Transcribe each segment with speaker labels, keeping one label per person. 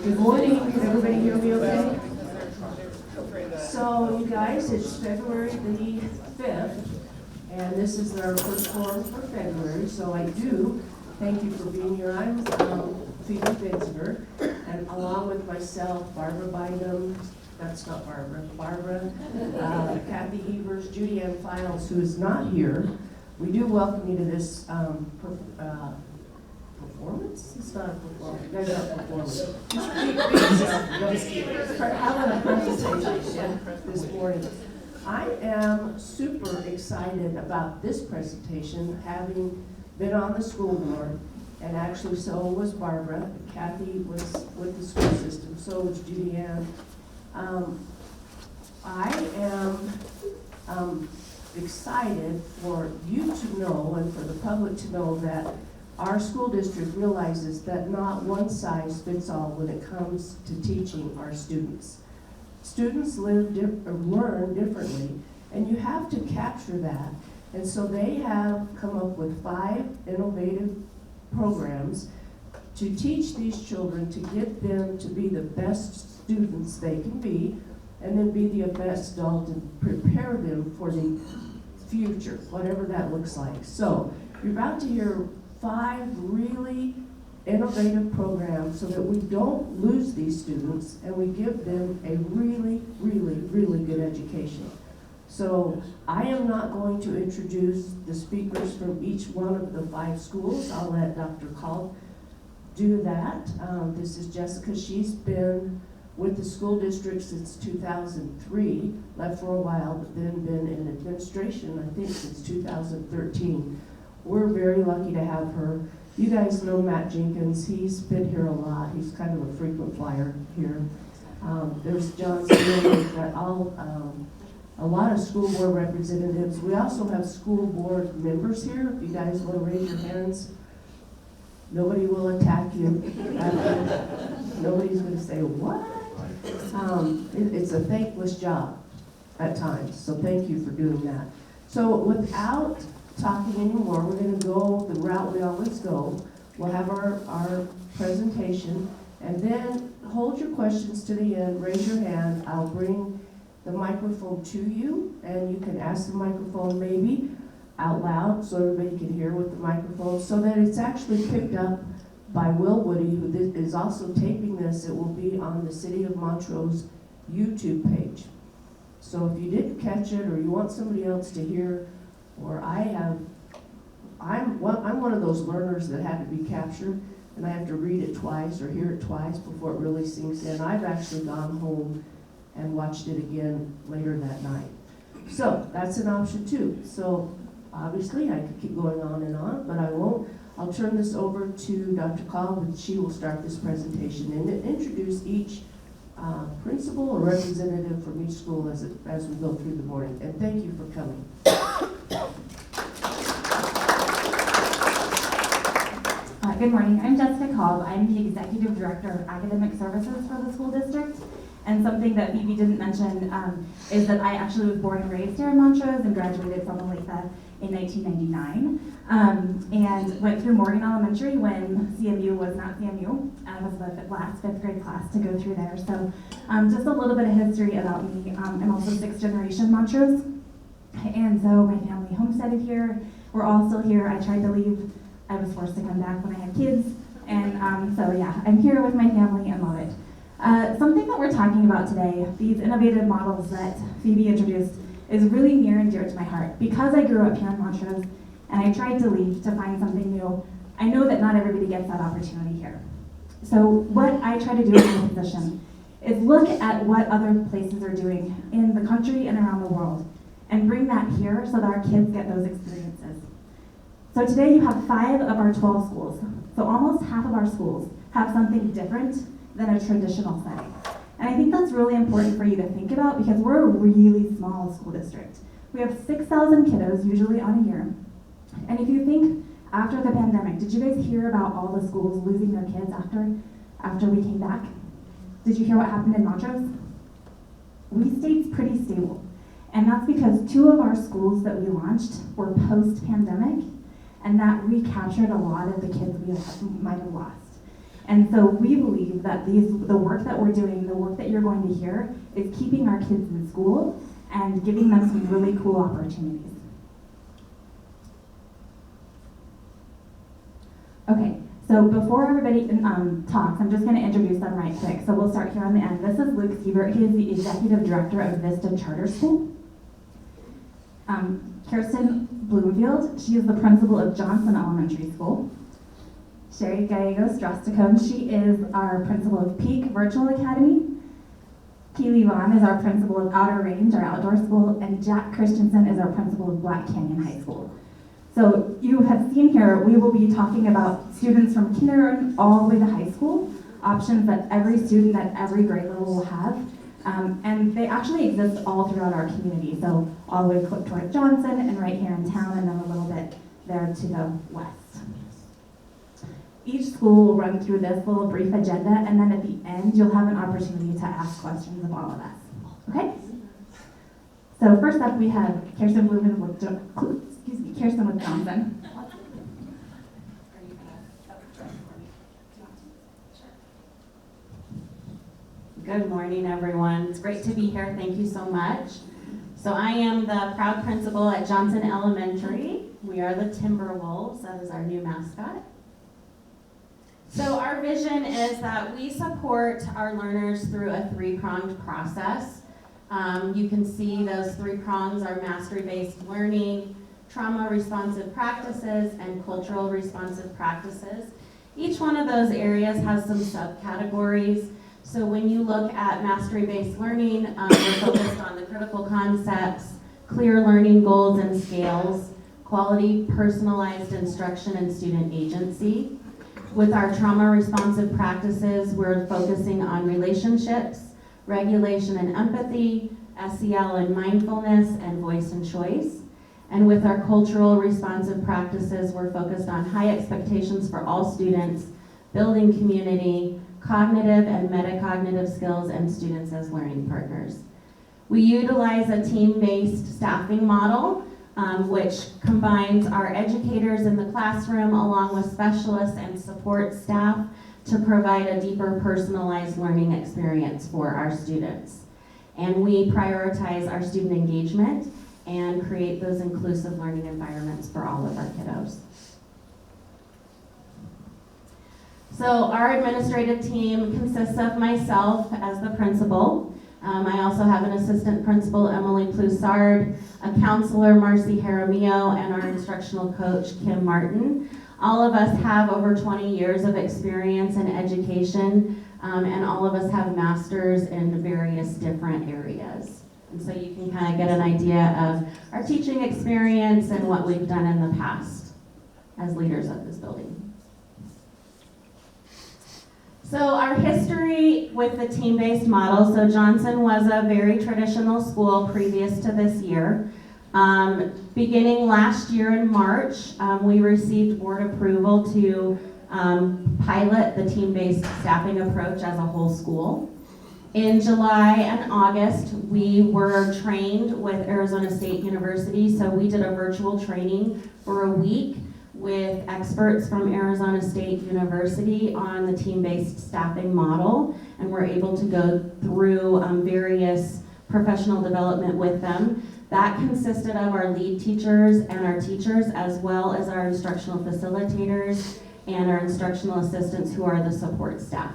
Speaker 1: Good morning. Can everybody hear me okay? So, you guys, it's February the 5th, and this is our first forum for February, so I do thank you for being here. I'm Phoebe Binsberg, and along with myself, Barbara Bynum, that's not Barbara, Kathy Evers, Judy Ann Files, who is not here. We do welcome you to this performance? It's not a performance. That's not a performance. How about a presentation this morning? I am super excited about this presentation, having been on the school board, and actually so was Barbara. Kathy was with the school system, so was Judy Ann. I am excited for you to know and for the public to know that our school district realizes that not one size fits all when it comes to teaching our students. Students learn differently, and you have to capture that. And so they have come up with 5 innovative programs to teach these children, to get them to be the best students they can be, and then be the best adult and prepare them for the future, whatever that looks like. So you're about to hear 5 really innovative programs so that we don't lose these students and we give them a really, really, really good education. So I am not going to introduce the speakers from each one of the 5 schools. I'll let Dr. Call do that. This is Jessica. She's been with the school district since 2003, left for a while, but then been in administration, I think, since 2013. We're very lucky to have her. You guys know Matt Jenkins. He's been here a lot. He's kind of a frequent flyer here. There's John Steele. We've got a lot of school board representatives. We also have school board members here. If you guys want to raise your hands, nobody will attack you. Nobody's going to say, what? It's a thankless job at times, so thank you for doing that. So without talking anymore, we're going to go the route we always go. We'll have our presentation, and then hold your questions to the end, raise your hand. I'll bring the microphone to you, and you can ask the microphone maybe out loud so everybody can hear with the microphone, so that it's actually picked up by Will Woody, who is also taping this. It will be on the City of Montrose YouTube page. So if you didn't catch it, or you want somebody else to hear, or I'm one of those learners that had to be captured, and I have to read it twice or hear it twice before it really sinks in. I've actually gone home and watched it again later that night. So that's an option too. So obviously I could keep going on, but I won't. I'll turn this over to Dr. Cobb, and she will start this presentation and introduce each principal or representative from each school as we go through the morning. And thank you for coming.
Speaker 2: Good morning. I'm Jessica Cobb. I'm the Executive Director of Academic Services for the school district. And something that Phoebe didn't mention is that I actually was born and raised here in Montrose and graduated from Olathe in 1999. And went through Morgan Elementary when CMU was not CMU. I was the last 5th grade class to go through there. So just a little bit of history about me. I'm also 6th generation Montrose. And so my family homesteaded here. We're all still here. I tried to leave. I was forced to come back when I had kids. And so yeah, I'm here with my family and love it. Something that we're talking about today, these innovative models that Phoebe introduced, is really near and dear to my heart. Because I grew up here in Montrose and I tried to leave to find something new, I know that not everybody gets that opportunity here. So what I try to do in my position is look at what other places are doing in the country and around the world and bring that here so that our kids get those experiences. So today you have 5 of our 12 schools. So almost half of our schools have something different than a traditional setting. And I think that's really important for you to think about because we're a really small school district. We have 6,000 kiddos usually on a year. And if you think after the pandemic, did you guys hear about all the schools losing their kids after we came back? Did you hear what happened in Montrose? We stayed pretty stable. And that's because 2 of our schools that we launched were post-pandemic, and that recaptured a lot of the kids we might have lost. And so we believe that the work that we're doing, the work that you're going to hear, is keeping our kids in school and giving them some really cool opportunities. Okay, so before everybody talks, I'm just going to introduce them right quick. So we'll start here on the end. This is Luke Siebert. He is the Executive Director of Vista Charter School. Kirsten Bloomfield, she is the principal of Johnson Elementary School. Sherry Gallegos Drosticone, she is our principal of Peak Virtual Academy. Keely Vaughn is our principal of Outer Range, our outdoor school, and Jack Christensen is our principal of Black Canyon High School. So you have seen here, we will be talking about students from kindergarten all the way to high school, options that every student at every grade level will have. And they actually exist all throughout our community, so all the way toward Johnson and right here in town, and then a little bit there to the west. Each school will run through this little brief agenda, and then at the end, you'll have an opportunity to ask questions of all of us. Okay? So first up, we have Kirsten Blumen with Kirsten with Johnson.
Speaker 3: Good morning, everyone. It's great to be here. Thank you so much. So I am the proud principal at Johnson Elementary. We are the Timberwolves. That is our new mascot. So our vision is that we support our learners through a three-pronged process. You can see those three prongs are mastery-based learning, trauma-responsive practices, and cultural responsive practices. Each one of those areas has some subcategories. So when you look at mastery-based learning, we're focused on the critical concepts, clear learning goals and scales, quality personalized instruction, and student agency. With our trauma-responsive practices, we're focusing on relationships, regulation and empathy, SEL and mindfulness, and voice and choice. And with our cultural responsive practices, we're focused on high expectations for all students, building community, cognitive and metacognitive skills, and students as learning partners. We utilize a team-based staffing model, which combines our educators in the classroom along with specialists and support staff to provide a deeper personalized learning experience for our students. And we prioritize our student engagement and create those inclusive learning environments for all of our kiddos. So our administrative team consists of myself as the principal. I also have an assistant principal, Emily Ploussard, a counselor, Marcy Jaramillo, and our instructional coach, Kim Martin. All of us have over 20 years of experience in education, and all of us have masters in various different areas. And so you can kind of get an idea of our teaching experience and what we've done in the past as leaders of this building. So our history with the team-based model, so Johnson was a very traditional school previous to this year. Beginning last year in March, we received board approval to pilot the team-based staffing approach as a whole school. In July and August, we were trained with Arizona State University, so we did a virtual training for a week with experts from Arizona State University on the team-based staffing model, and we're able to go through various professional development with them. That consisted of our lead teachers and our teachers, as well as our instructional facilitators and our instructional assistants who are the support staff.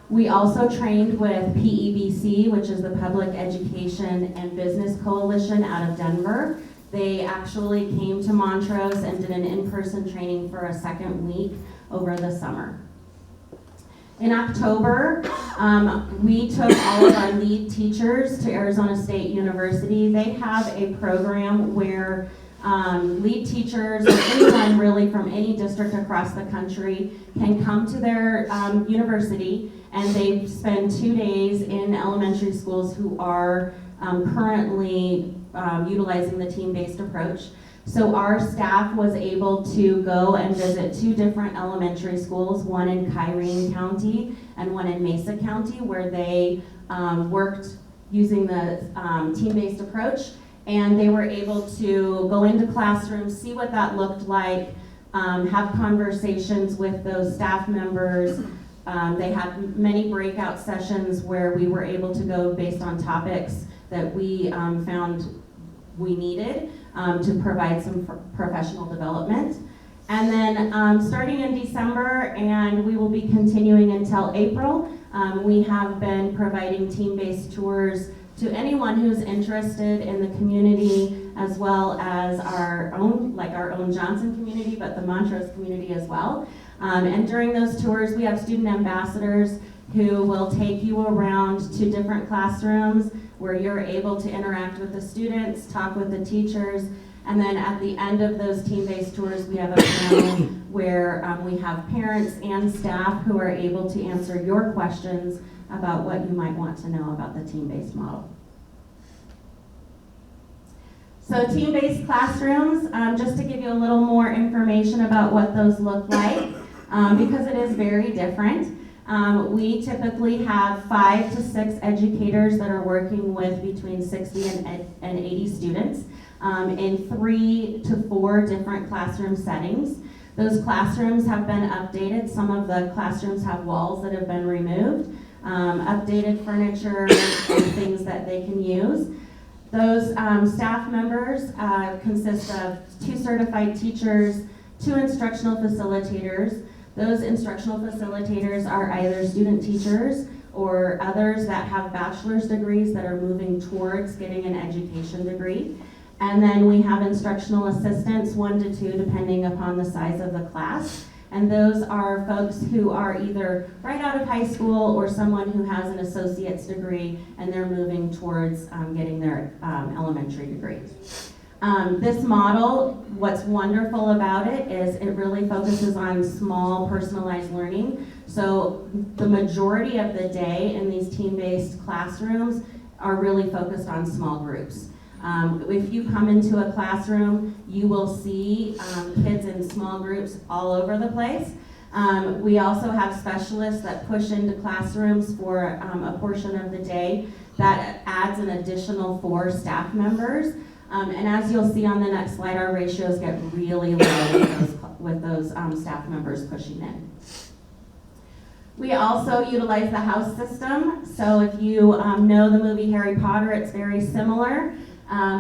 Speaker 3: We also trained with PEBC, which is the Public Education and Business Coalition out of Denver. They actually came to Montrose and did an in-person training for a second week over the summer. In October, we took all of our lead teachers to Arizona State University. They have a program where lead teachers, or anyone really from any district across the country, can come to their university, and they spend 2 days in elementary schools who are currently utilizing the team-based approach. So our staff was able to go and visit 2 different elementary schools, one in Kyrene County and one in Mesa County, where they worked using the team-based approach, and they were able to go into classrooms, see what that looked like, have conversations with those staff members. They had many breakout sessions where we were able to go based on topics that we found we needed to provide some professional development. And then starting in December, and we will be continuing until April, we have been providing team-based tours to anyone who's interested in the community, as well as our own Johnson community, but the Montrose community as well. And during those tours, we have student ambassadors who will take you around to different classrooms where you're able to interact with the students, talk with the teachers, and then at the end of those team-based tours, we have a panel where we have parents and staff who are able to answer your questions about what you might want to know about the team-based model. So team-based classrooms, just to give you a little more information about what those look like, because it is very different. We typically have 5 to 6 educators that are working with between 60 and 80 students in 3 to 4 different classroom settings. Those classrooms have been updated. Some of the classrooms have walls that have been removed, updated furniture and things that they can use. Those staff members consist of 2 certified teachers, 2 instructional facilitators. Those instructional facilitators are either student teachers or others that have bachelor's degrees that are moving towards getting an education degree. And then we have instructional assistants, 1 to 2, depending upon the size of the class. And those are folks who are either right out of high school or someone who has an associate's degree and they're moving towards getting their elementary degree. This model, what's wonderful about it is it really focuses on small personalized learning. So the majority of the day in these team-based classrooms are really focused on small groups. If you come into a classroom, you will see kids in small groups all over the place. We also have specialists that push into classrooms for a portion of the day that adds an additional 4 staff members. And as you'll see on the next slide, our ratios get really low with those staff members pushing in. We also utilize the house system. So if you know the movie Harry Potter, it's very similar.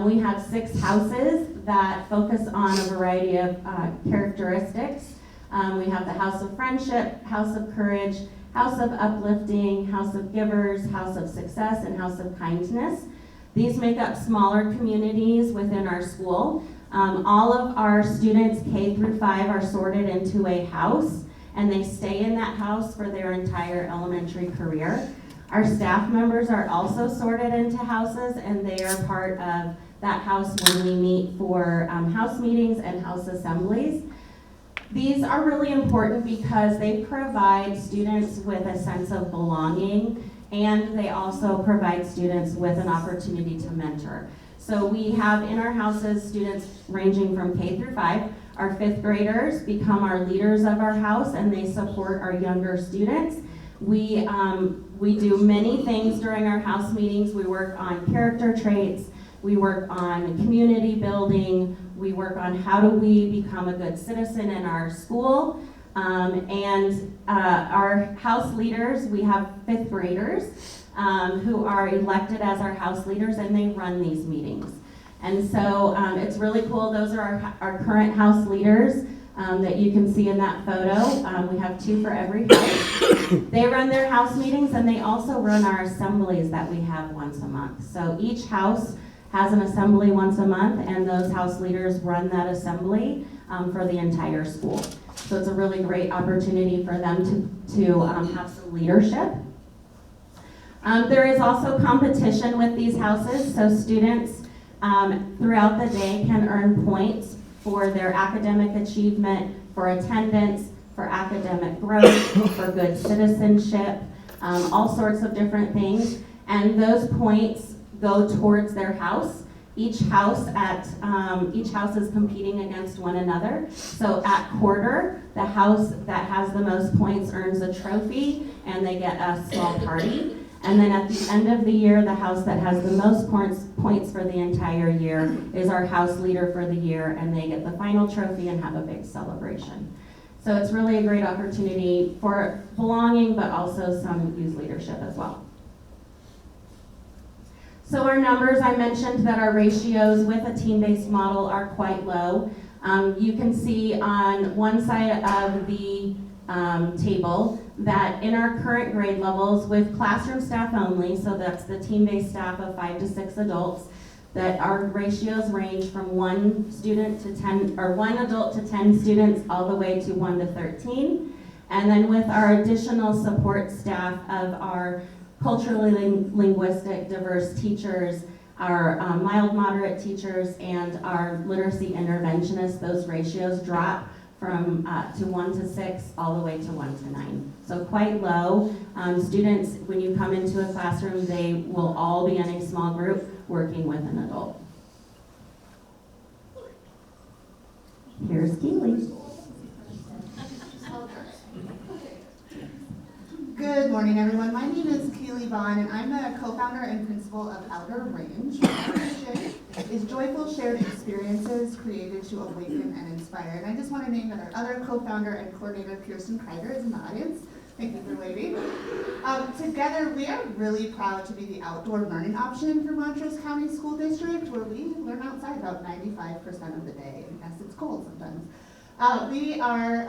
Speaker 3: We have 6 houses that focus on a variety of characteristics. We have the House of Friendship, House of Courage, House of Uplifting, House of Givers, House of Success, and House of Kindness. These make up smaller communities within our school. All of our students K through 5 are sorted into a house, and they stay in that house for their entire elementary career. Our staff members are also sorted into houses, and they are part of that house when we meet for house meetings and house assemblies. These are really important because they provide students with a sense of belonging, and they also provide students with an opportunity to mentor. So we have in our houses students ranging from K through 5. Our 5th graders become our leaders of our house, and they support our younger students. We do many things during our house meetings. We work on character traits, we work on community building, we work on how do we become a good citizen in our school. Our house leaders, we have 5th graders who are elected as our house leaders, and they run these meetings. And so it's really cool. Those are our current house leaders that you can see in that photo. We have 2 for every house. They run their house meetings, and they also run our assemblies that we have once a month. So each house has an assembly once a month, and those house leaders run that assembly for the entire school. So it's a really great opportunity for them to have some leadership. There is also competition with these houses, so students throughout the day can earn points for their academic achievement, for attendance, for academic growth, for good citizenship, all sorts of different things. And those points go towards their house. Each house is competing against one another. So at quarter, the house that has the most points earns a trophy, and they get a small party. And then at the end of the year, the house that has the most points for the entire year is our house leader for the year, and they get the final trophy and have a big celebration. So it's really a great opportunity for belonging, but also some youth leadership as well. So our numbers, I mentioned that our ratios with a team-based model are quite low. You can see on one side of the table that in our current grade levels with classroom staff only, so that's the team-based staff of 5 to 6 adults, that our ratios range from 1 student to 10, or 1 adult to 10 students all the way to 1 to 13. And then with our additional support staff of our culturally linguistic diverse teachers, our mild moderate teachers, and our literacy interventionists, those ratios drop from to 1 to 6 all the way to 1 to 9. So quite low. Students, when you come into a classroom, they will all be in a small group working with an adult. Here's Keely.
Speaker 4: Good morning, everyone. My name is Keely Vaughn, and I'm the co-founder and principal of Outer Range. Our mission is joyful shared experiences created to awaken and inspire. And I just want to name that our other co-founder and coordinator, Kirsten Kreider, is in the audience. Thank you for waving. Together, we are really proud to be the outdoor learning option for Montrose County School District, where we learn outside about 95% of the day. Yes, it's cold sometimes. We are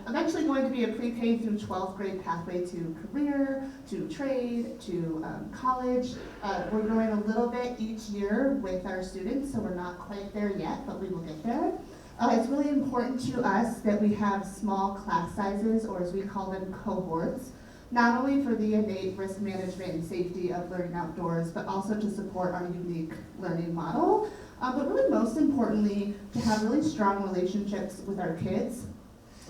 Speaker 4: eventually going to be a pre-K through 12th grade pathway to career, to trade, to college. We're growing a little bit each year with our students, so we're not quite there yet, but we will get there. It's really important to us that we have small class sizes, or as we call them, cohorts, not only for the innate risk management and safety of learning outdoors, but also to support our unique learning model. But really most importantly, to have really strong relationships with our kids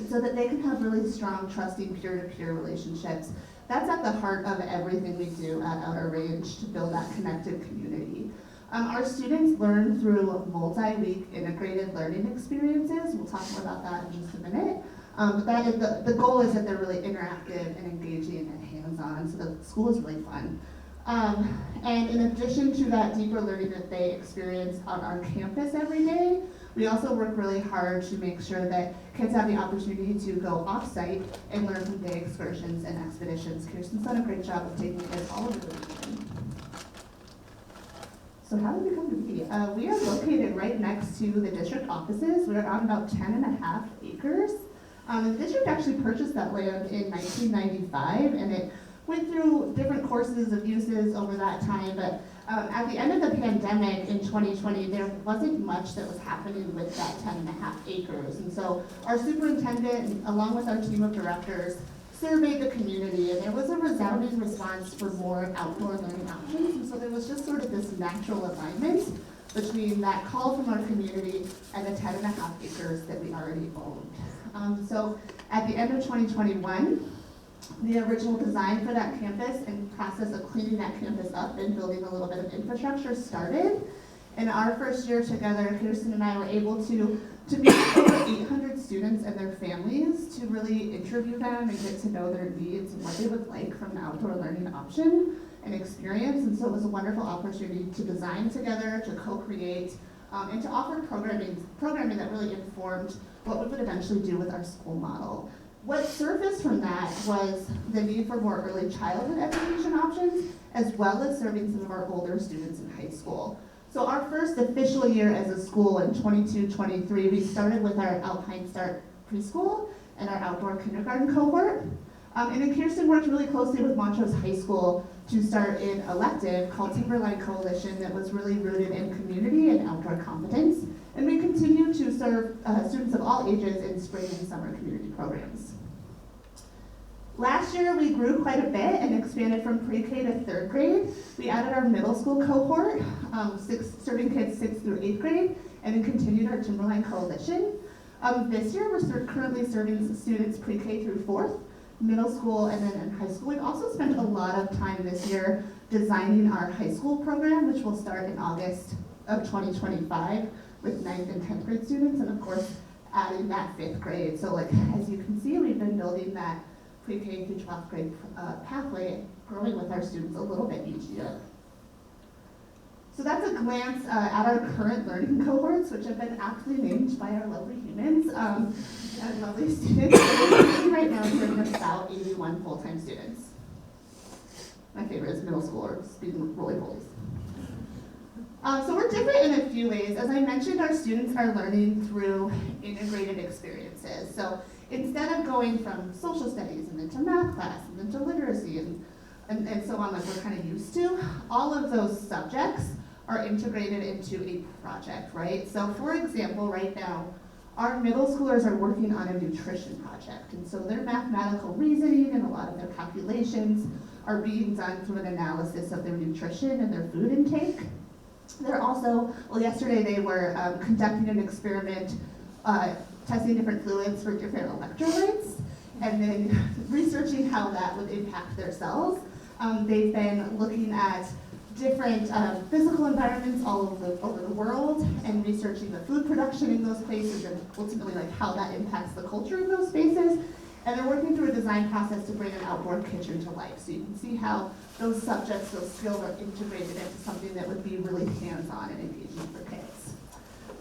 Speaker 4: so that they can have really strong, trusting peer-to-peer relationships. That's at the heart of everything we do at Outer Range to build that connected community. Our students learn through multi-week integrated learning experiences. We'll talk more about that in just a minute. But that is the goal is that they're really interactive and engaging and hands-on, so the school is really fun. And in addition to that deeper learning that they experience on our campus every day, we also work really hard to make sure that kids have the opportunity to go off-site and learn from day excursions and expeditions. Kirsten's done a great job of taking kids all over the region. So how did we come to be? We are located right next to the district offices. We're on about 10.5 acres. The district actually purchased that land in 1995, and it went through different courses of uses over that time, but at the end of the pandemic in 2020, there wasn't much that was happening with that 10.5 acres. And so our superintendent, along with our team of directors, surveyed the community, and there was a resounding response for more outdoor learning options. And so there was just sort of this natural alignment between that call from our community and the 10.5 acres that we already owned. So at the end of 2021, the original design for that campus and process of cleaning that campus up and building a little bit of infrastructure started. In our first year together, Kirsten and I were able to meet over 800 students and their families to really interview them and get to know their needs and what they would like from an outdoor learning option and experience. And so it was a wonderful opportunity to design together, to co-create, and to offer programming that really informed what we would eventually do with our school model. What surfaced from that was the need for more early childhood education options, as well as serving some of our older students in high school. So our first official year as a school in 22-23, we started with our Alpine Start preschool and our outdoor kindergarten cohort. And then Kirsten worked really closely with Montrose High School to start an elective called Timberline Coalition that was really rooted in community and outdoor competence. And we continue to serve students of all ages in spring and summer community programs. Last year, we grew quite a bit and expanded from pre-K to 3rd grade. We added our middle school cohort, serving kids 6th through 8th grade, and then continued our Timberline Coalition. This year, we're currently serving students pre-K through 4th, middle school, and then in high school. We've also spent a lot of time this year designing our high school program, which will start in August of 2025 with 9th and 10th grade students, and of course, adding that 5th grade. So like, as you can see, we've been building that pre-K through 12th grade pathway, growing with our students a little bit each year. So that's a glance at our current learning cohorts, which have been aptly named by our lovely humans and lovely students. So right now, we're about 81 full-time students. My favorite is middle schoolers being roly-polies. So we're different in a few ways. As I mentioned, our students are learning through integrated experiences. So instead of going from social studies and into math class and into literacy and so on like we're kind of used to, all of those subjects are integrated into a project, right? So for example, right now, our middle schoolers are working on a nutrition project. And so their mathematical reasoning and a lot of their calculations are being done through an analysis of their nutrition and their food intake. They're also, well, yesterday they were conducting an experiment testing different fluids for different electrolytes and then researching how that would impact their cells. They've been looking at different physical environments all over the world and researching the food production in those places and ultimately like how that impacts the culture in those spaces. And they're working through a design process to bring an outdoor kitchen to life. So you can see how those subjects, those skills are integrated into something that would be really hands-on and engaging for kids.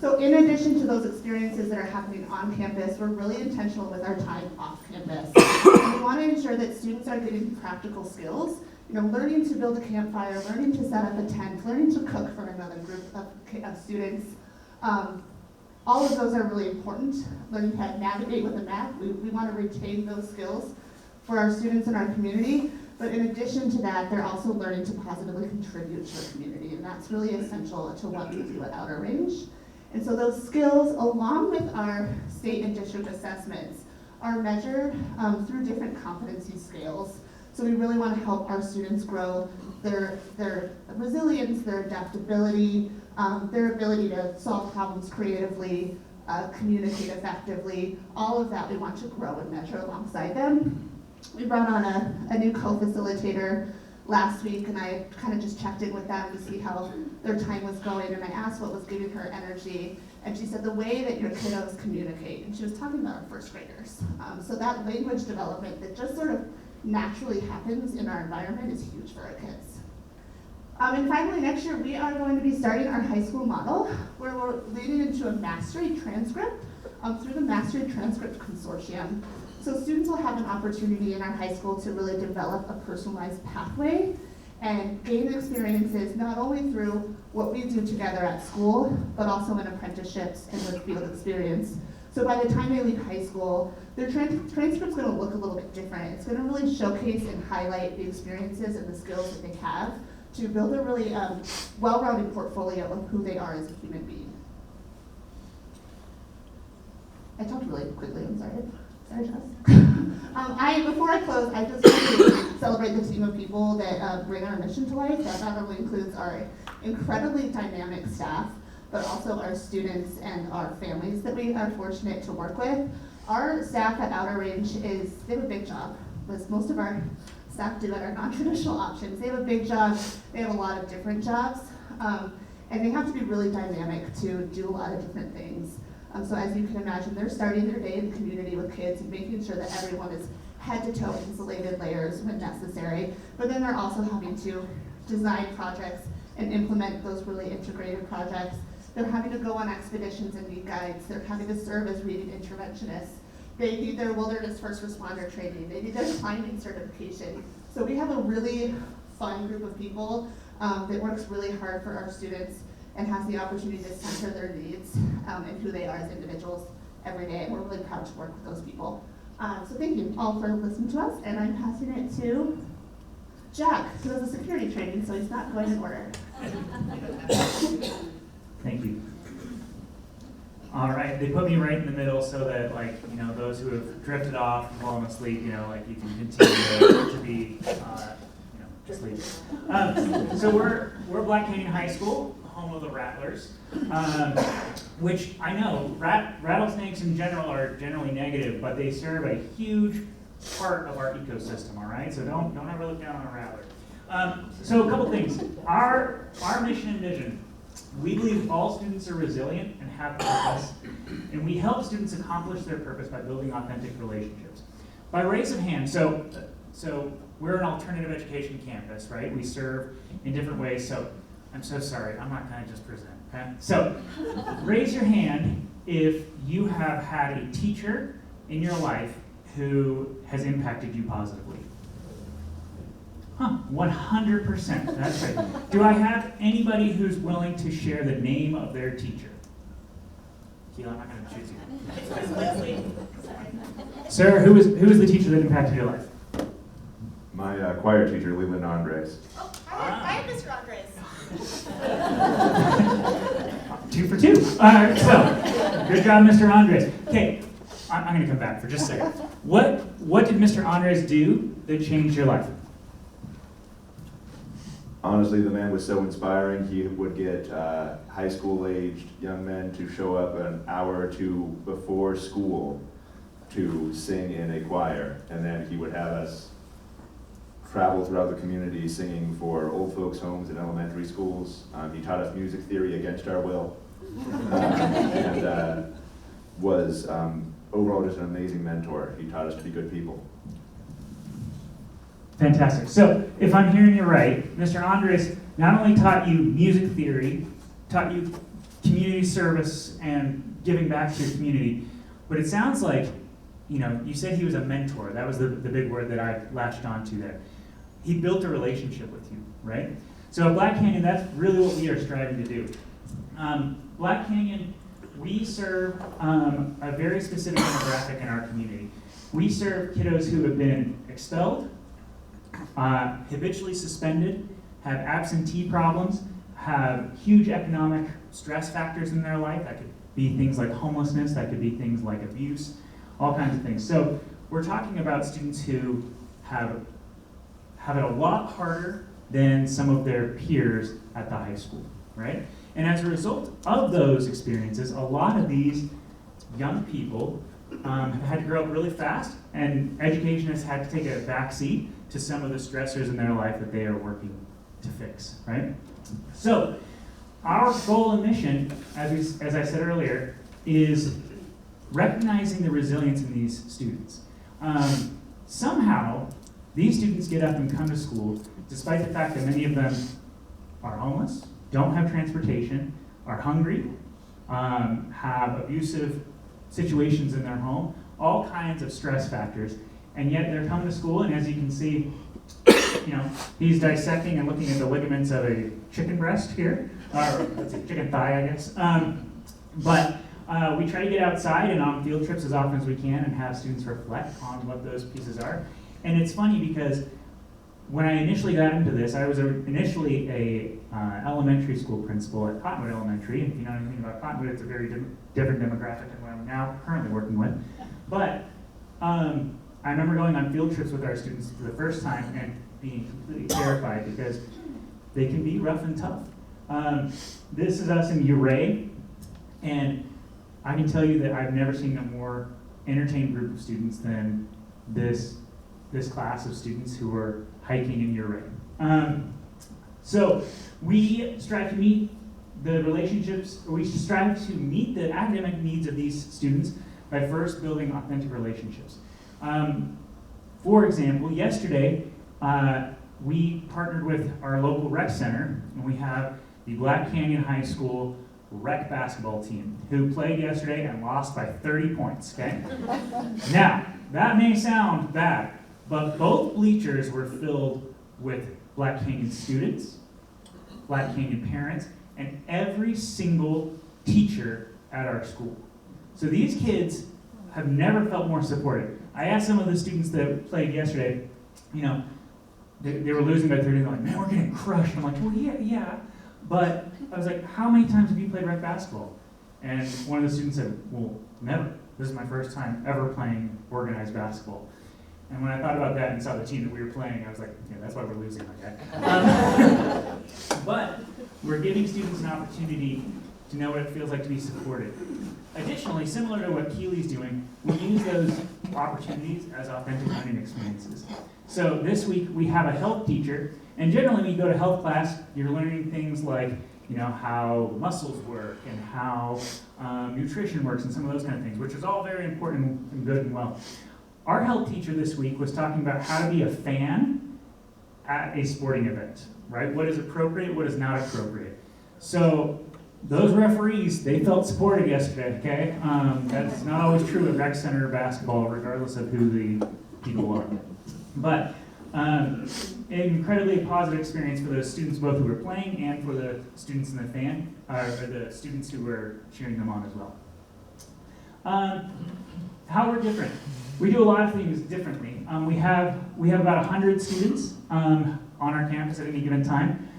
Speaker 4: So in addition to those experiences that are happening on campus, we're really intentional with our time off campus. And we want to ensure that students are getting practical skills, you know, learning to build a campfire, learning to set up a tent, learning to cook for another group of students. All of those are really important. Learning how to navigate with a map. We want to retain those skills for our students in our community. But in addition to that, they're also learning to positively contribute to the community. And that's really essential to what we do at Outer Range. And so those skills, along with our state and district assessments, are measured through different competency scales. So we really want to help our students grow their resilience, their adaptability, their ability to solve problems creatively, communicate effectively. All of that we want to grow and measure alongside them. We brought on a new co-facilitator last week, and I kind of just checked in with them to see how their time was going, and I asked what was giving her energy, and she said the way that your kiddos communicate, and she was talking about our first graders. So that language development that just sort of naturally happens in our environment is huge for our kids. And finally, next year we are going to be starting our high school model, where we're leading into a mastery transcript through the Mastery Transcript Consortium. So students will have an opportunity in our high school to really develop a personalized pathway and gain experiences not only through what we do together at school, but also in apprenticeships and with field experience. So by the time they leave high school, their transcript's gonna look a little bit different. It's gonna really showcase and highlight the experiences and the skills that they have to build a really well-rounded portfolio of who they are as a human being. I talked really quickly, I'm sorry. Sorry, Jess. Before I close, I just want to celebrate the team of people that bring our mission to life. That not only includes our incredibly dynamic staff, but also our students and our families that we are fortunate to work with. Our staff at Outer Range they have a big job, as most of our staff do at our non-traditional options. They have a big job, they have a lot of different jobs, and they have to be really dynamic to do a lot of different things. So as you can imagine, they're starting their day in the community with kids and making sure that everyone is head to toe insulated layers when necessary, but then they're also having to design projects and implement those really integrated projects. They're having to go on expeditions and need guides. They're having to serve as reading interventionists. They need their wilderness first responder training. They need their climbing certification. So we have a really fun group of people that works really hard for our students and has the opportunity to center their needs and who they are as individuals every day. And we're really proud to work with those people. So thank you all for listening to us, and I'm passing it to Jack, who has a security training, so he's not going in order.
Speaker 5: Thank you. All right, they put me right in the middle so that, like, you know, those who have drifted off and fallen asleep, you know, like you can continue to be, asleep. So we're Black Canyon High School, home of the Rattlers, which I know rattlesnakes in general are generally negative, but they serve a huge part of our ecosystem. All right, so don't ever look down on a rattler. So a couple things. Our mission and vision. We believe all students are resilient and have purpose, and we help students accomplish their purpose by building authentic relationships. by raise of hand, so we're an alternative education campus, right? We serve in different ways, so I'm so sorry, I'm not gonna just present, okay? So raise your hand if you have had a teacher in your life who has impacted you positively. 100%, that's right. Do I have anybody who's willing to share the name of their teacher? Keela, I'm not gonna choose you. Sir, who is the teacher that impacted your life?
Speaker 6: My choir teacher, Leland Andres.
Speaker 7: Oh, I am Mr. Andres.
Speaker 5: 2 for 2. All right, so good job, Mr. Andres. Okay, I'm going to come back for just a second. What did Mr. Andres do that changed your life?
Speaker 6: Honestly, the man was so inspiring. He would get high school-aged young men to show up an hour or two before school to sing in a choir, and then he would have us travel throughout the community singing for old folks' homes and elementary schools. He taught us music theory against our will, and was overall just an amazing mentor. He taught us to be good people.
Speaker 5: Fantastic. So, if I'm hearing you right, Mr. Andres not only taught you music theory, taught you community service and giving back to your community, but it sounds like, you said he was a mentor. That was the big word that I latched onto there. He built a relationship with you, right? So at Black Canyon, that's really what we are striving to do. Black Canyon, we serve a very specific demographic in our community. We serve kiddos who have been expelled, habitually suspended, have absentee problems, have huge economic stress factors in their life. That could be things like homelessness, that could be things like abuse, all kinds of things. So we're talking about students who have it a lot harder than some of their peers at the high school, right? And as a result of those experiences, a lot of these young people have had to grow up really fast, and education has had to take a backseat to some of the stressors in their life that they are working to fix, right? So our goal and mission, as I said earlier, is recognizing the resilience in these students. Somehow, these students get up and come to school, despite the fact that many of them are homeless, don't have transportation, are hungry, have abusive situations in their home, all kinds of stress factors, and yet they're coming to school, and as you can see, he's dissecting and looking at the ligaments of a chicken breast here, or let's see, chicken thigh, I guess. But we try to get outside and on field trips as often as we can and have students reflect on what those pieces are. And it's funny because when I initially got into this, I was initially a elementary school principal at Cottonwood Elementary. If you know anything about Cottonwood, it's a very different demographic than what I'm now currently working with. But I remember going on field trips with our students for the first time and being completely terrified because they can be rough and tough. This is us in Uray, and I can tell you that I've never seen a more entertained group of students than this class of students who are hiking in Uray. So we strive to meet the relationships, or we strive to meet the academic needs of these students by first building authentic relationships. For example, yesterday we partnered with our local rec center, and we have the Black Canyon High School rec basketball team who played yesterday and lost by 30 points, okay? Now, that may sound bad, but both bleachers were filled with Black Canyon students, Black Canyon parents, and every single teacher at our school. So these kids have never felt more supported. I asked some of the students that played yesterday, they were losing by 30, they're like, man, we're getting crushed. I'm like, well, yeah. But I was like, how many times have you played rec basketball? And one of the students said, well, never. This is my first time ever playing organized basketball. And when I thought about that and saw the team that we were playing, I was like, yeah, that's why we're losing, okay? But we're giving students an opportunity to know what it feels like to be supported. Additionally, similar to what Keely's doing, we use those opportunities as authentic learning experiences. So this week we have a health teacher, and generally when you go to health class, you're learning things like, how muscles work and how nutrition works and some of those kind of things, which is all very important and good and well. our health teacher this week was talking about how to be a fan at a sporting event, right? What is appropriate, what is not appropriate. So those referees, they felt supported yesterday, okay? That's not always true at rec center basketball, regardless of who the people are. But an incredibly positive experience for those students, both who were playing and for the students in the fan, or the students who were cheering them on as well. How we're different. We do a lot of things differently. We have about 100 students on our campus at any given time.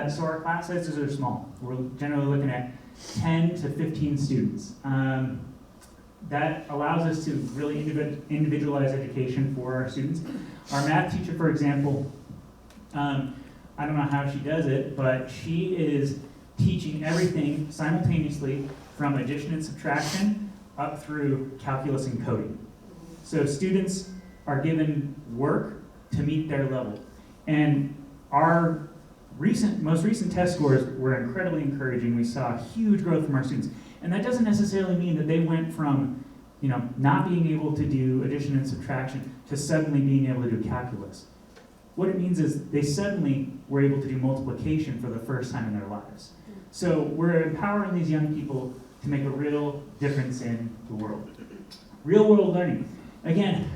Speaker 5: So our class sizes are small. We're generally looking at 10 to 15 students. That allows us to really individualize education for our students. Our math teacher, for example, I don't know how she does it, but she is teaching everything simultaneously from addition and subtraction up through calculus and coding. So students are given work to meet their level. And our most recent test scores were incredibly encouraging. We saw huge growth from our students. And that doesn't necessarily mean that they went from, not being able to do addition and subtraction to suddenly being able to do calculus. What it means is they suddenly were able to do multiplication for the first time in their lives. So we're empowering these young people to make a real difference in the world. Real world learning. Again,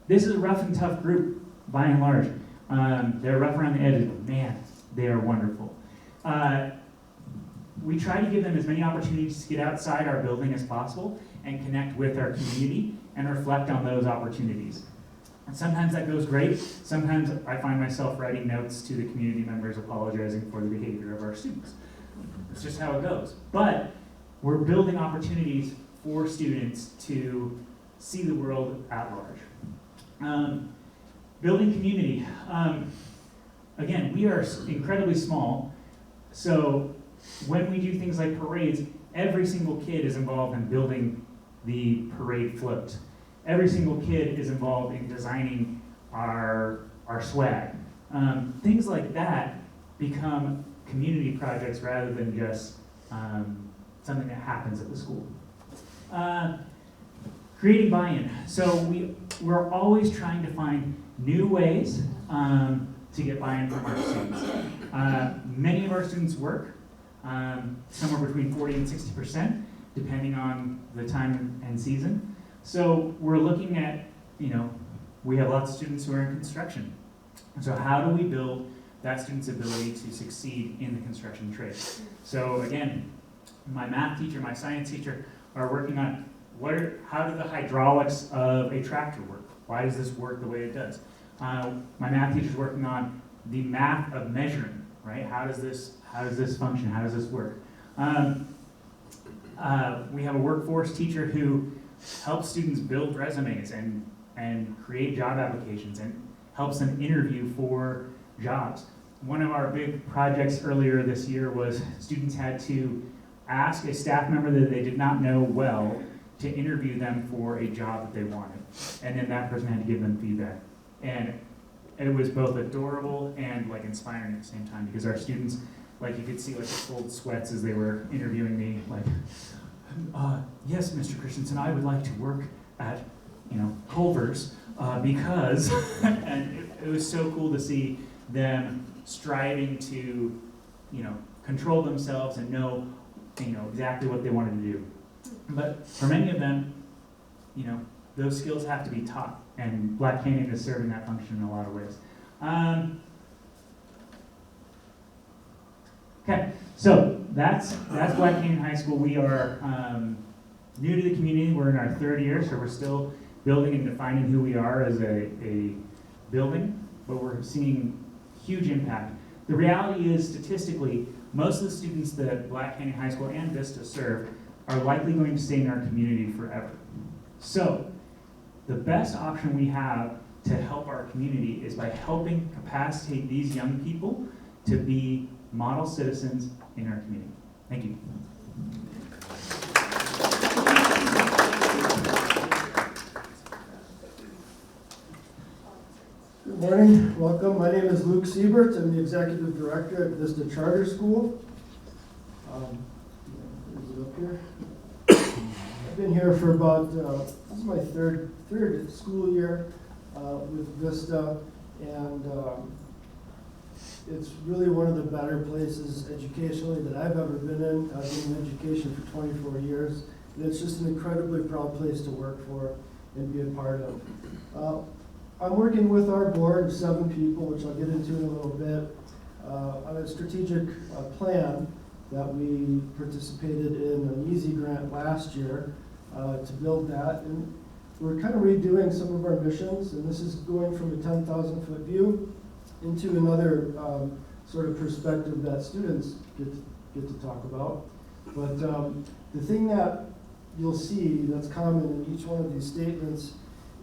Speaker 5: this is a rough and tough group by and large. They're rough around the edges, but man, they are wonderful. We try to give them as many opportunities to get outside our building as possible and connect with our community and reflect on those opportunities. And sometimes that goes great. Sometimes I find myself writing notes to the community members apologizing for the behavior of our students. It's just how it goes. But we're building opportunities for students to see the world at large. Building community. Again, we are incredibly small, so when we do things like parades, every single kid is involved in building the parade float. Every single kid is involved in designing our swag. Things like that become community projects rather than just something that happens at the school. Creating buy-in. So we're always trying to find new ways to get buy-in from our students. Many of our students work, somewhere between 40 and 60%, depending on the time and season. So we're looking at, we have lots of students who are in construction. So how do we build that student's ability to succeed in the construction trade? So again, my math teacher, my science teacher are working on how do the hydraulics of a tractor work? Why does this work the way it does? My math teacher is working on the math of measuring, right? How does this function? How does this work? We have a workforce teacher who helps students build resumes and create job applications and helps them interview for jobs. One of our big projects earlier this year was students had to ask a staff member that they did not know well to interview them for a job that they wanted. And then that person had to give them feedback. And it was both adorable and inspiring at the same time, because our students, you could see the cold sweats as they were interviewing me, yes, Mr. Christensen, I would like to work at, Culver's because, and it was so cool to see them striving to, control themselves and know, exactly what they wanted to do. But for many of them, those skills have to be taught, and Black Canyon is serving that function in a lot of ways. Okay, so that's Black Canyon High School. We are new to the community. We're in our third year, so we're still building and defining who we are as a building, but we're seeing huge impact. The reality is, statistically, most of the students that Black Canyon High School and Vista serve are likely going to stay in our community forever. So, the best option we have to help our community is by helping capacitate these young people to be model citizens in our community. Thank you.
Speaker 8: Good morning, welcome. My name is Luke Siebert. I'm the Executive Director at Vista Charter School. Is it up here? I've been here for about this is my third school year with Vista, and it's really one of the better places educationally that I've ever been in. I've been in education for 24 years, and it's just an incredibly proud place to work for and be a part of. I'm working with our board of 7 people, which I'll get into in a little bit, on a strategic plan that we participated in an EASY grant last year to build that. And we're kind of redoing some of our missions, and this is going from a 10,000-foot view into another sort of perspective that students get to talk about. But the thing that you'll see that's common in each one of these statements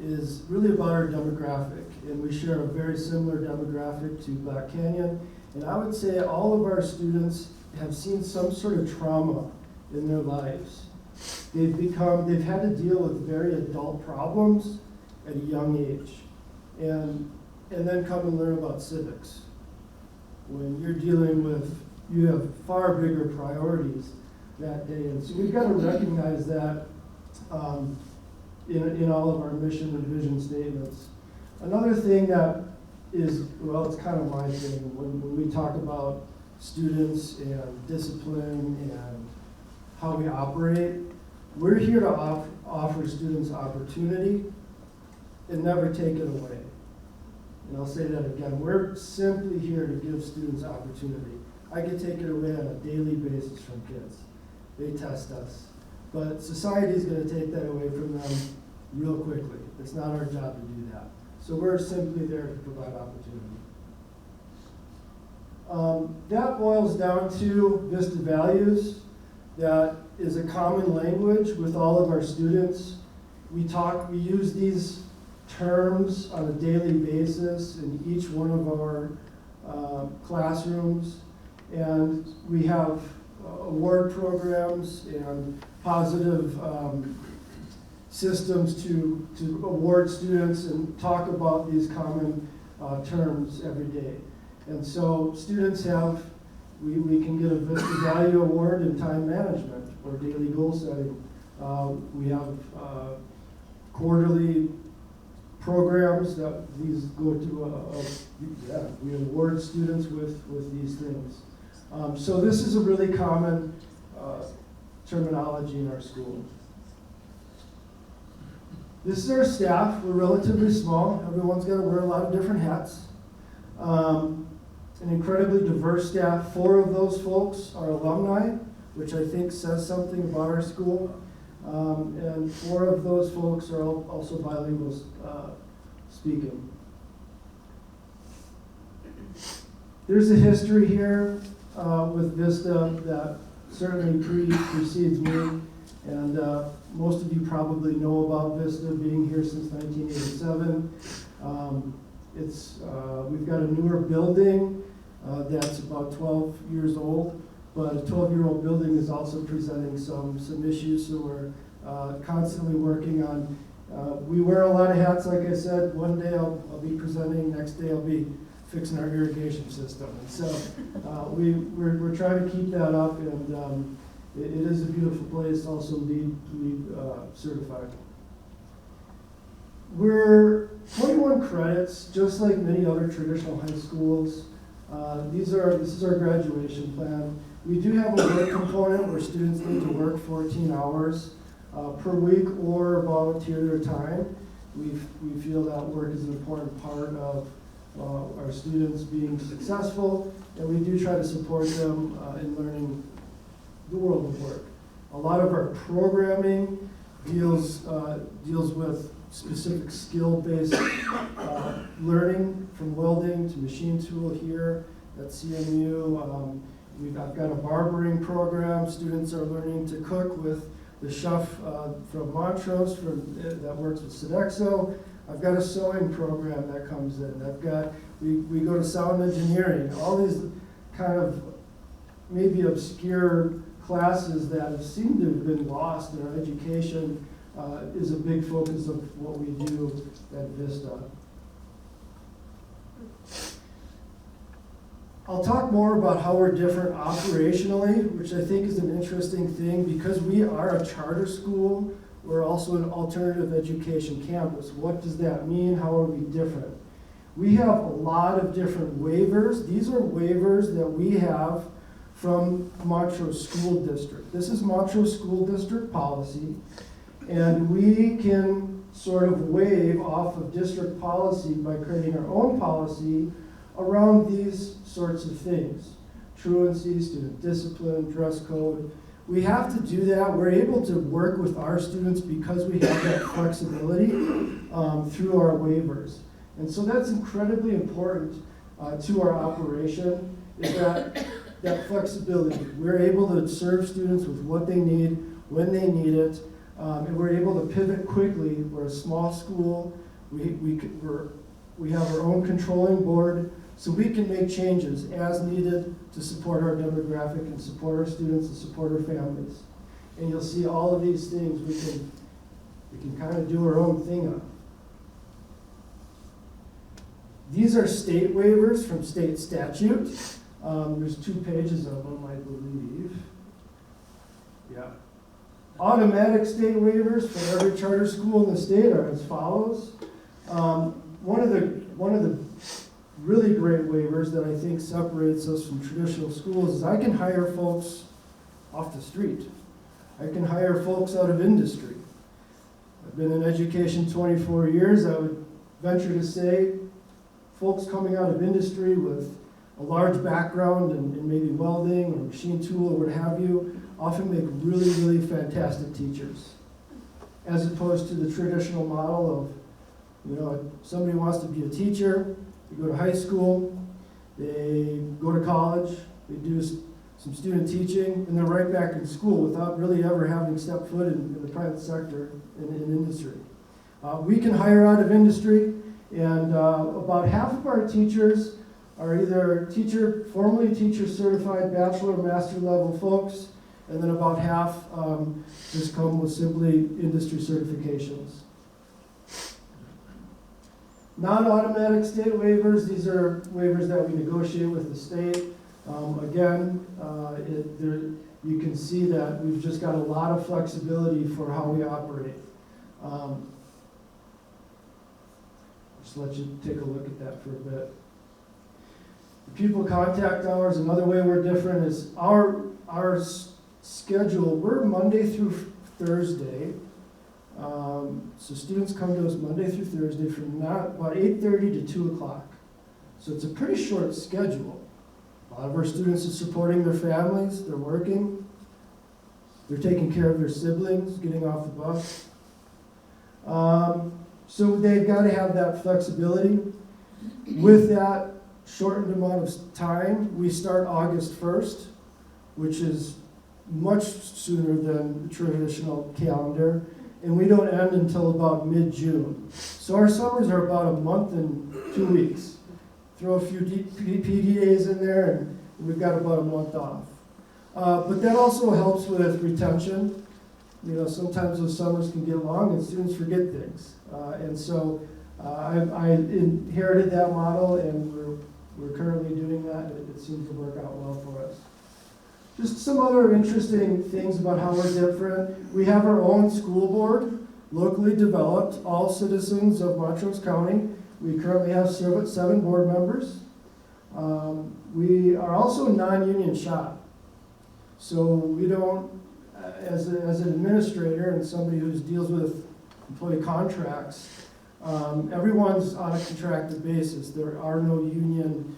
Speaker 8: is really about our demographic, and we share a very similar demographic to Black Canyon. And I would say all of our students have seen some sort of trauma in their lives. They've had to deal with very adult problems at a young age, and then come and learn about civics. When you're dealing with, you have far bigger priorities that day, and so we've got to recognize that in all of our mission and vision statements. Another thing that is, well, it's kind of my thing, when we talk about students and discipline and how we operate, we're here to offer students opportunity and never take it away. And I'll say that again, we're simply here to give students opportunity. I can take it away on a daily basis from kids. They test us. But society is going to take that away from them real quickly. It's not our job to do that. So we're simply there to provide opportunity. That boils down to Vista values. That is a common language with all of our students. We use these terms on a daily basis in each one of our classrooms, and we have award programs and positive systems to award students and talk about these common terms every day. And so students have, we can get a Vista Value Award in time management or daily goal setting. We have quarterly programs that these go to, we award students with these things. So this is a really common terminology in our school. This is our staff. We're relatively small. Everyone's got to wear a lot of different hats. An incredibly diverse staff. 4 of those folks are alumni, which I think says something about our school. And 4 of those folks are also bilingual speaking. There's a history here with Vista that certainly precedes me, and most of you probably know about Vista being here since 1987. We've got a newer building that's about 12 years old, but a 12-year-old building is also presenting some issues, so we're constantly working on. We wear a lot of hats, like I said. One day I'll be presenting, next day I'll be fixing our irrigation system. And so we're trying to keep that up, and it is a beautiful place, also LEED certified. We're 21 credits, just like many other traditional high schools. This is our graduation plan. We do have a work component where students need to work 14 hours per week or volunteer their time. We feel that work is an important part of our students being successful, and we do try to support them in learning the world of work. A lot of our programming deals with specific skill-based learning, from welding to machine tool here at CMU. I've got a barbering program. Students are learning to cook with the chef from Montrose that works with Sodexo. I've got a sewing program that comes in. We go to sound engineering. All these kind of maybe obscure classes that have seemed to have been lost in our education is a big focus of what we do at Vista. I'll talk more about how we're different operationally, which I think is an interesting thing. Because we are a charter school, we're also an alternative education campus. What does that mean? How are we different? We have a lot of different waivers. These are waivers that we have from Montrose School District. This is Montrose School District policy, and we can sort of waive off of district policy by creating our own policy around these sorts of things. Truancy, student discipline, dress code. We have to do that. We're able to work with our students because we have that flexibility through our waivers. And so that's incredibly important to our operation, is that flexibility. We're able to serve students with what they need, when they need it, and we're able to pivot quickly. We're a small school. We have our own controlling board, so we can make changes as needed to support our demographic and support our students and support our families. And you'll see all of these things we can kind of do our own thing on. These are state waivers from state statute. There's 2 pages of them, I believe. Yeah. Automatic state waivers for every charter school in the state are as follows. One of the really great waivers that I think separates us from traditional schools is I can hire folks off the street. I can hire folks out of industry. I've been in education 24 years. I would venture to say folks coming out of industry with a large background in maybe welding or machine tool or what have you often make really, really fantastic teachers, as opposed to the traditional model of, somebody wants to be a teacher, they go to high school, they go to college, they do some student teaching, and they're right back in school without really ever having stepped foot in the private sector in industry. We can hire out of industry, and about half of our teachers are either formally teacher certified, bachelor or master level folks, and then about half just come with simply industry certifications. Non-automatic state waivers, these are waivers that we negotiate with the state. Again, you can see that we've just got a lot of flexibility for how we operate. Just let you take a look at that for a bit. The pupil contact hours, another way we're different is our schedule, we're Monday through Thursday. So students come to us Monday through Thursday from about 8:30 to 2 o'clock. So it's a pretty short schedule. A lot of our students are supporting their families, they're working, they're taking care of their siblings, getting off the bus. So they've got to have that flexibility. With that shortened amount of time, we start August 1st, which is much sooner than the traditional calendar, and we don't end until about mid-June. So our summers are about a month and 2 weeks. Throw a few PD days in there, and we've got about a month off. But that also helps with retention. Sometimes those summers can get long and students forget things. And so I inherited that model, and we're currently doing that. It seems to work out well for us. Just some other interesting things about how we're different. We have our own school board, locally developed, all citizens of Montrose County. We currently have 7 board members. We are also a non-union shop. So we don't, as an administrator and somebody who deals with employee contracts, everyone's on a contracted basis. There are no union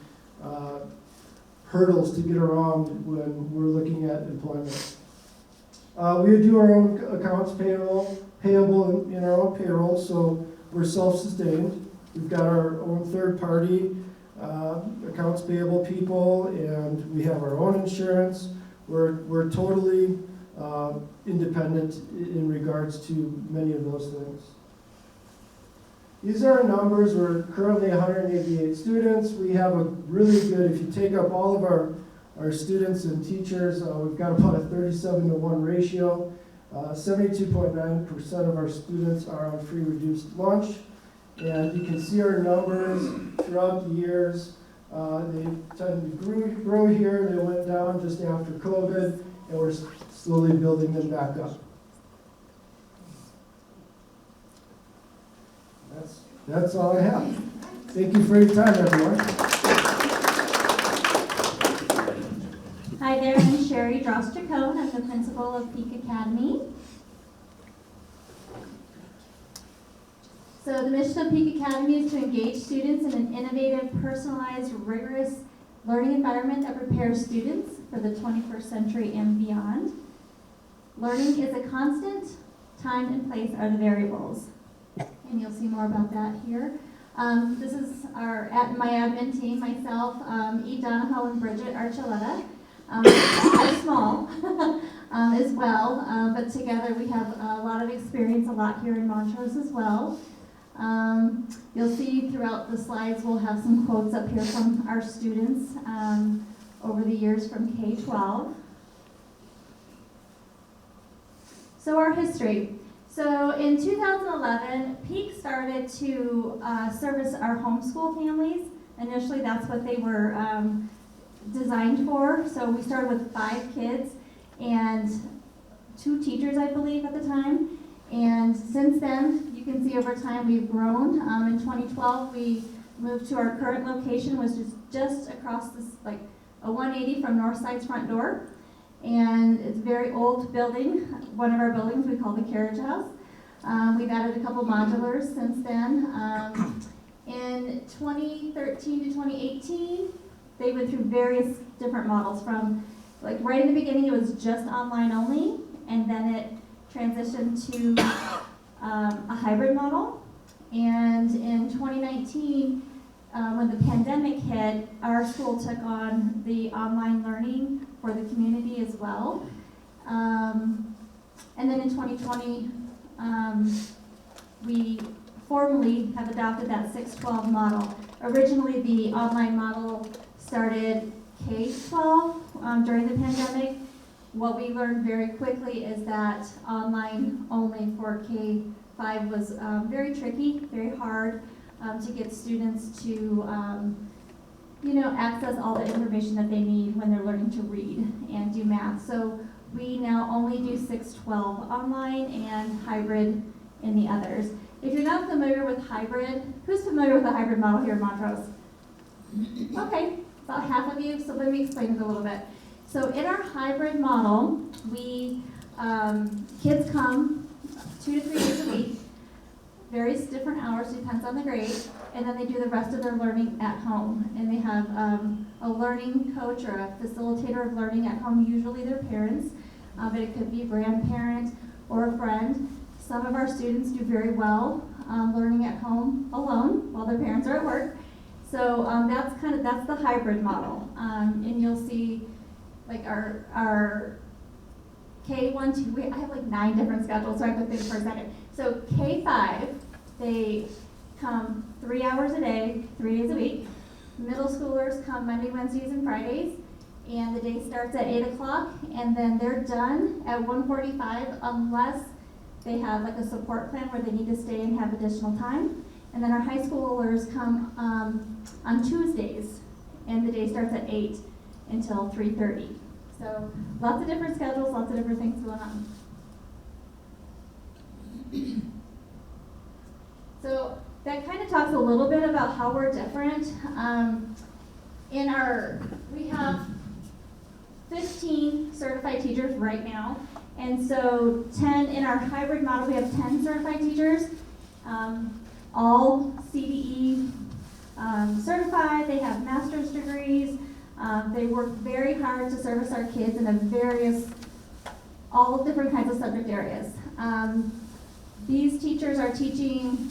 Speaker 8: hurdles to get around when we're looking at employment. We do our own accounts payable in our own payroll, so we're self-sustained. We've got our own third-party accounts payable people, and we have our own insurance. We're totally independent in regards to many of those things. These are our numbers. We're currently 188 students. We have a really good, if you take up all of our students and teachers, we've got about a 37-to-1 ratio. 72.9% of our students are on free reduced lunch. And you can see our numbers throughout the years. They tend to grow here. They went down just after COVID, and we're slowly building them back up. That's all I have. Thank you for your time, everyone.
Speaker 9: Hi there, I'm Sherry Drost-Chacon. I'm the principal of Peak Academy. So the mission of Peak Academy is to engage students in an innovative, personalized, rigorous learning environment that prepares students for the 21st century and beyond. Learning is a constant. Time and place are the variables. And you'll see more about that here. This is my admin team, myself, E. Donahoe and Bridget Archuleta. Are small as well, but together we have a lot of experience, a lot here in Montrose as well. You'll see throughout the slides we'll have some quotes up here from our students over the years from K-12. So our history. So in 2011, Peak started to service our homeschool families. Initially that's what they were designed for. So we started with 5 kids and 2 teachers, I believe, at the time. And since then, you can see over time we've grown. In 2012, we moved to our current location, which is just across this, like a 180 from Northside's front door. And it's a very old building, one of our buildings we call the Carriage House. We've added a couple modulars since then. In 2013 to 2018, they went through various different models from, like right in the beginning it was just online only, and then it transitioned to a hybrid model. And in 2019, when the pandemic hit, our school took on the online learning for the community as well. And then in 2020, we formally have adopted that 6-12 model. Originally, the online model started K-12 during the pandemic. What we learned very quickly is that online only for K-5 was very tricky, very hard to get students to access all the information that they need when they're learning to read and do math. So we now only do 6-12 online and hybrid in the others. If you're not familiar with hybrid, who's familiar with the hybrid model here in Montrose? Okay, about half of you, so let me explain it a little bit. So in our hybrid model, we kids come 2 to 3 days a week, various different hours, depends on the grade, and then they do the rest of their learning at home. And they have a learning coach or a facilitator of learning at home, usually their parents, but it could be a grandparent or a friend. Some of our students do very well learning at home alone while their parents are at work. So that's the hybrid model. And you'll see like our K1, 2, I have like 9 different schedules, so I have to think for a second. So K5, they come 3 hours a day, 3 days a week. Middle schoolers come Monday, Wednesdays, and Fridays, and the day starts at 8 o'clock, and then they're done at 1:45 unless they have like a support plan where they need to stay and have additional time. And then our high schoolers come on Tuesdays, and the day starts at 8 until 3:30. So lots of different schedules, lots of different things going on. So that kind of talks a little bit about how we're different. We have 15 certified teachers right now, and so 10 in our hybrid model. We have 10 certified teachers, all CDE certified. They have master's degrees. They work very hard to service our kids in all different kinds of subject areas. These teachers are teaching,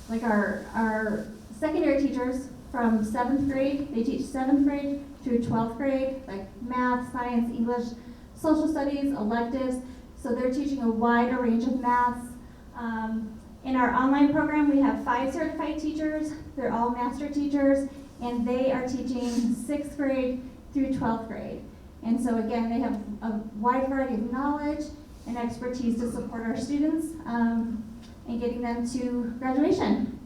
Speaker 9: like our secondary teachers from 7th grade, they teach 7th grade through 12th grade, like math, science, English, social studies, electives. So they're teaching a wider range of maths. In our online program, we have 5 certified teachers. They're all master teachers, and they are teaching 6th grade through 12th grade. And so again, they have a wide variety of knowledge and expertise to support our students and getting them to graduation.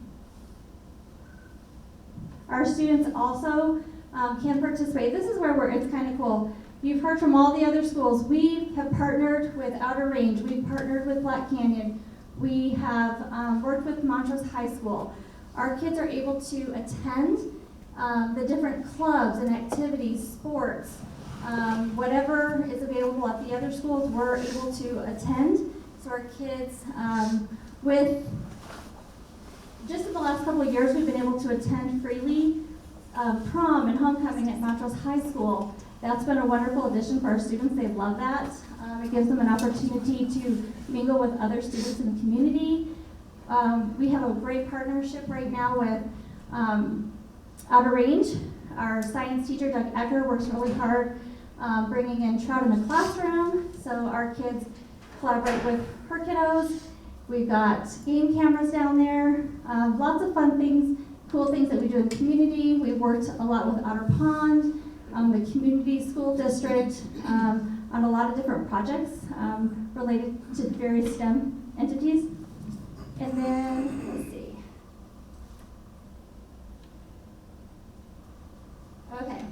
Speaker 9: Our students also can participate. This is where it's kind of cool. You've heard from all the other schools. We have partnered with Outer Range. We've partnered with Black Canyon. We have worked with Montrose High School. Our kids are able to attend the different clubs and activities, sports, whatever is available at the other schools, we're able to attend. So our kids, with just in the last couple of years, we've been able to attend freely prom and homecoming at Montrose High School. That's been a wonderful addition for our students. They love that. It gives them an opportunity to mingle with other students in the community. We have a great partnership right now with Outer Range. Our science teacher, Doug Ecker, works really hard bringing in trout in the classroom, so our kids collaborate with her kiddos. We've got game cameras down there, lots of fun things, cool things that we do in the community. We've worked a lot with Otter Pond, the community school district, on a lot of different projects related to various STEM entities. And then, let's see. Okay.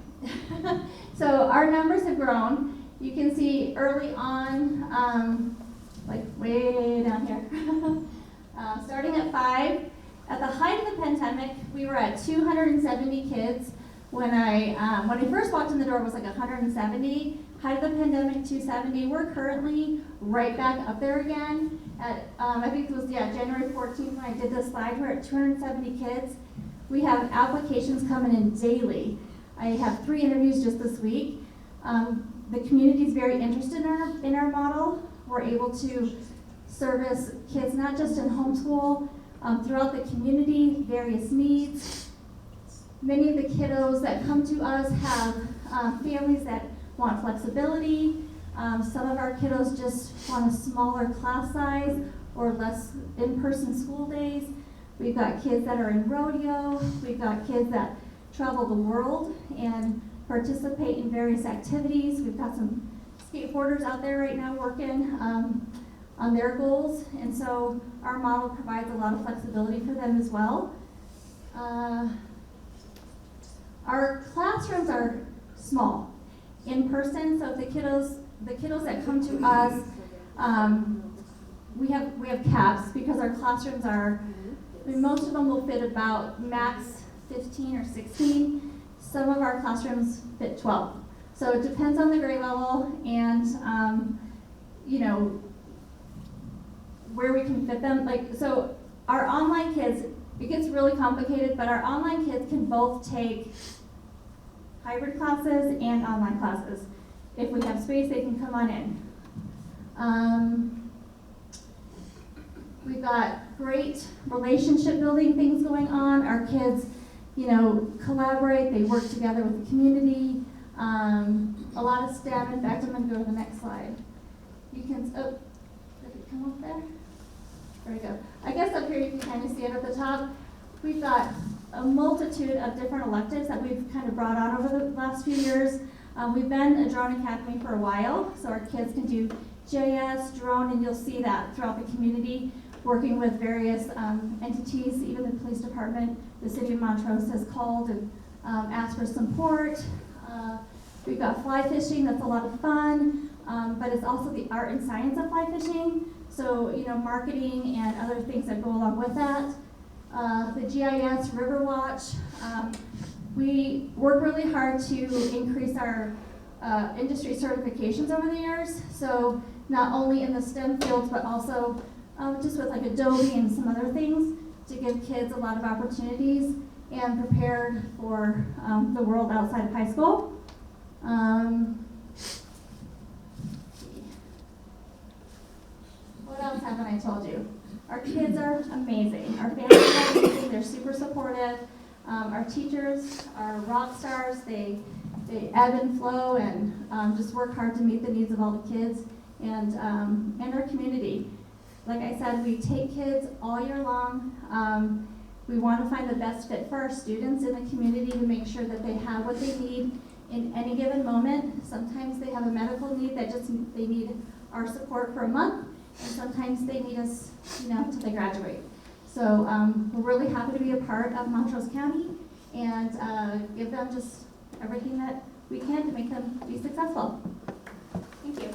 Speaker 9: So our numbers have grown. You can see early on, like way down here, starting at 5. At the height of the pandemic, we were at 270 kids. When I first walked in the door, it was like 170. Height of the pandemic, 270. We're currently right back up there again. At I think it was January 14th when I did this slide. We're at 270 kids. We have applications coming in daily. I have 3 interviews just this week. The community is very interested in our model. We're able to service kids not just in homeschool, throughout the community, various needs. Many of the kiddos that come to us have families that want flexibility. Some of our kiddos just want a smaller class size or less in-person school days. We've got kids that are in rodeo. We've got kids that travel the world and participate in various activities. We've got some skateboarders out there right now working on their goals, and so our model provides a lot of flexibility for them as well. Our classrooms are small, in person, so if the kiddos that come to us, we have caps because our classrooms are, most of them will fit about max 15 or 16. Some of our classrooms fit 12. So it depends on the grade level and, where we can fit them. So our online kids, it gets really complicated, but our online kids can both take hybrid classes and online classes. If we have space, they can come on in. We've got great relationship building things going on. Our kids, collaborate, they work together with the community. A lot of STEM. In fact, I'm going to go to the next slide. You can, did it come up there? There we go. I guess up here you can kind of see it at the top. We've got a multitude of different electives that we've kind of brought on over the last few years. We've been a drone academy for a while, so our kids can do GIS, drone, and you'll see that throughout the community, working with various entities. Even the police department, the city of Montrose has called and asked for support. We've got fly fishing, that's a lot of fun, but it's also the art and science of fly fishing. So, marketing and other things that go along with that. The GIS, River Watch. We work really hard to increase our industry certifications over the years. So not only in the STEM fields, but also just with like Adobe and some other things to give kids a lot of opportunities and prepared for the world outside of high school. What else haven't I told you? Our kids are amazing. Our families are amazing. They're super supportive. Our teachers are rock stars. They ebb and flow and just work hard to meet the needs of all the kids and our community. Like I said, we take kids all year long. We want to find the best fit for our students in the community to make sure that they have what they need in any given moment. Sometimes they have a medical need that they need our support for a month, and sometimes they need us, until they graduate. So we're really happy to be a part of Montrose County and give them just everything that we can to make them be successful. Thank you.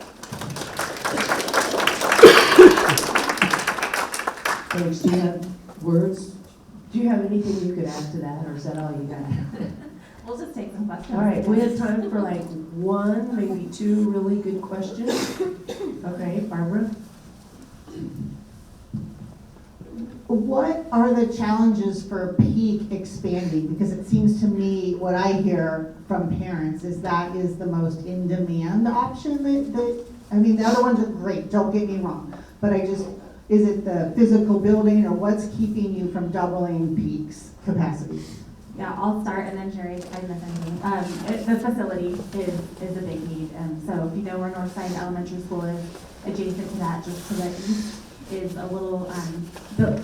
Speaker 1: Thanks. Do you have words? Do you have anything you could add to that, or is that all you got?
Speaker 2: We'll just take some questions.
Speaker 1: All right, we have time for like one, maybe two really good questions. Okay, Barbara?
Speaker 10: What are the challenges for peak expanding? Because it seems to me, what I hear from parents is that is the most in-demand option I mean, the other ones are great, don't get me wrong. But is it the physical building or what's keeping you from doubling peaks capacity?
Speaker 2: Yeah, I'll start and then Jerry, if I miss anything. The facility is a big need. So if you know where Northside Elementary School is, adjacent to that, just to the east, is a little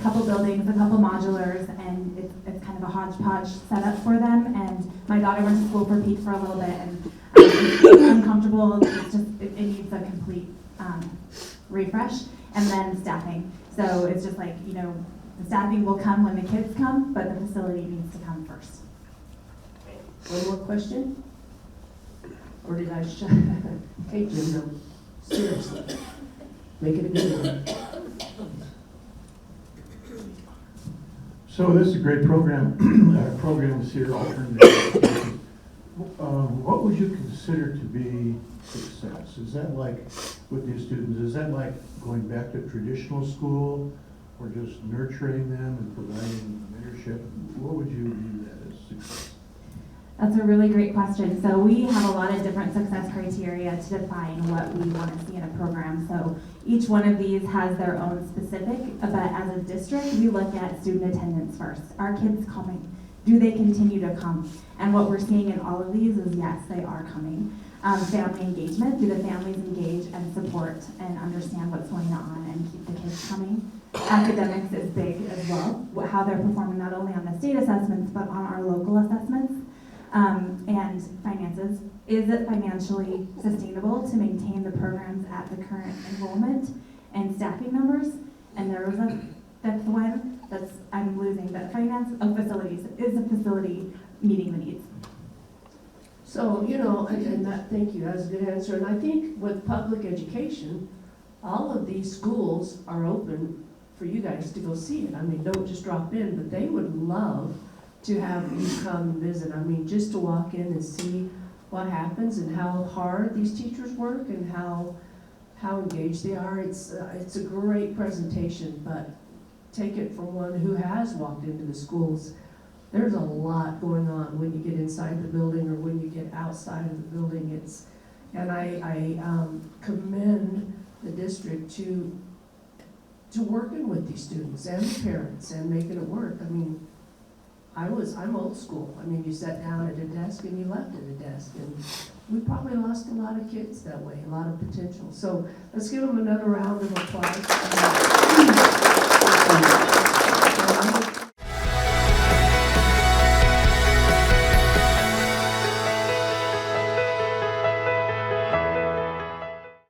Speaker 2: couple buildings, a couple modulars, and it's kind of a hodgepodge setup for them. And my daughter went to school for Peak for a little bit, and it's uncomfortable. It needs a complete refresh, and then staffing. So it's just like, you know, the staffing will come when the kids come, but the facility needs to come first.
Speaker 1: One more question? Or did I shut? Okay, Jim, no. Seriously. Make it a good one.
Speaker 11: So this is a great program. Our program is here, alternative education. What would you consider to be success? Is that like, with these students, is that like going back to traditional school, or just nurturing them and providing mentorship? What would you view that as success?
Speaker 2: That's a really great question. So we have a lot of different success criteria to define what we want to see in a program. So each one of these has their own specific, but as a district, we look at student attendance first. Are kids coming? Do they continue to come? And what we're seeing in all of these is yes, they are coming. Family engagement, do the families engage and support and understand what's going on and keep the kids coming? Academics is big as well, how they're performing not only on the state assessments, but on our local assessments. And finances, is it financially sustainable to maintain the programs at the current enrollment and staffing numbers? And there was a fifth one that's, I'm losing, but finance of facilities, is a facility meeting the needs?
Speaker 1: So, you know, and that, thank you, that was a good answer. And I think with public education, all of these schools are open for you guys to go see it. I mean, don't just drop in, but they would love to have you come and visit. I mean, just to walk in and see what happens and how hard these teachers work and how engaged they are. It's a great presentation, but take it from one who has walked into the schools. There's a lot going on when you get inside the building or when you get outside of the building. And I commend the district to working with these students and the parents and making it work. I mean, I'm old school. I mean, you sat down at a desk and you left at a desk, and we probably lost a lot of kids that way, a lot of potential. So let's give them another round of applause.